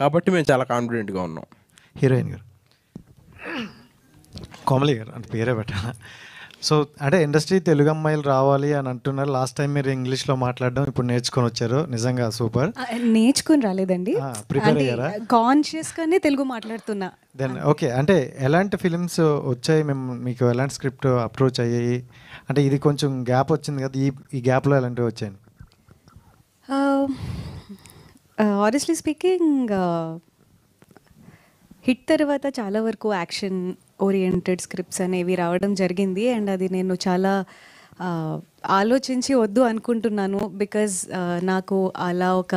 కాబట్టి మేము చాలా కాన్ఫిడెంట్గా ఉన్నాం. హీరోయిన్ గారు, కోమలి గారు అంటే పేరే పెట్టాలా. సో అంటే ఇండస్ట్రీ తెలుగు అమ్మాయిలు రావాలి అని అంటున్నారు. లాస్ట్ టైం మీరు ఇంగ్లీష్లో మాట్లాడడం ఇప్పుడు నేర్చుకొని వచ్చారు, నిజంగా సూపర్. నేర్చుకుని రాలేదండి, ప్రిపేర్ అయ్యారా? కాన్షియస్గానే తెలుగు మాట్లాడుతున్నా. దెన్ ఓకే, అంటే ఎలాంటి ఫిలిమ్స్ వచ్చాయి మీకు, ఎలాంటి స్క్రిప్ట్ అప్రోచ్ అయ్యాయి? అంటే ఇది కొంచెం గ్యాప్ వచ్చింది కదా, ఈ గ్యాప్లో ఎలాంటివి వచ్చాయి? ఆనెస్ట్లీ స్పీకింగ్, హిట్ తర్వాత చాలా వరకు యాక్షన్ ఓరియంటెడ్ స్క్రిప్ట్స్ అనేవి రావడం జరిగింది. అండ్ అది నేను చాలా ఆలోచించి వద్దు అనుకుంటున్నాను. బికాజ్ నాకు అలా ఒక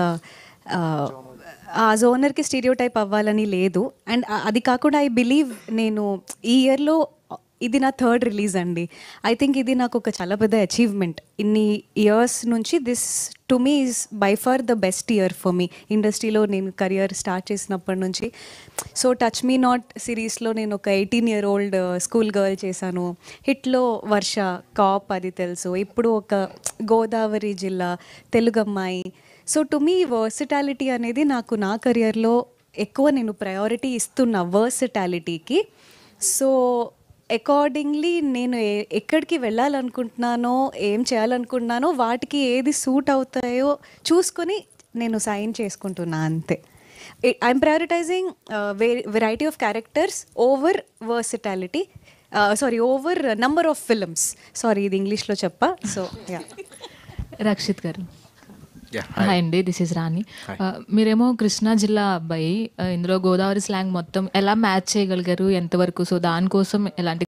ఆ జోనర్కి స్టీరియో టైప్ అవ్వాలని లేదు. అండ్ అది కాకుండా ఐ బిలీవ్ నేను ఈ ఇయర్లో ఇది నా థర్డ్ రిలీజ్ అండి. ఐ థింక్ ఇది నాకు ఒక చాలా పెద్ద అచీవ్మెంట్. ఇన్ని ఇయర్స్ నుంచి this to me is by for the best year for me. ఇండస్ట్రీలో నేను కెరియర్ స్టార్ట్ చేసినప్పటి నుంచి. సో టచ్ మీ నాట్ సిరీస్లో నేను ఒక 18-year-old స్కూల్ గర్ల్ చేశాను. హిట్లో వర్ష, కాప్ అది తెలుసు. ఇప్పుడు ఒక గోదావరి జిల్లా తెలుగు అమ్మాయి. సో టు మీ వర్సిటాలిటీ అనేది నాకు నా కెరియర్లో ఎక్కువ నేను ప్రయారిటీ ఇస్తున్నా, వర్సిటాలిటీకి. సో అకార్డింగ్లీ నేను ఎక్కడికి వెళ్ళాలనుకుంటున్నానో, ఏం చేయాలనుకుంటున్నానో వాటికి ఏది సూట్ అవుతాయో చూసుకొని నేను సైన్ చేసుకుంటున్నా అంతే. I'm prioritising variety of characters over versatility, over number of films. ఇది ఇంగ్లీష్లో చెప్పా. సో రక్షిత్ గారు, హాయ్ అండి, దిస్ ఇస్ రాణి. మీరేమో కృష్ణా జిల్లా అబ్బాయి, ఇందులో గోదావరి స్లాంగ్ మొత్తం ఎలా మ్యాచ్ చేయగలిగారు, ఎంతవరకు? సో దానికోసం ఎలాంటి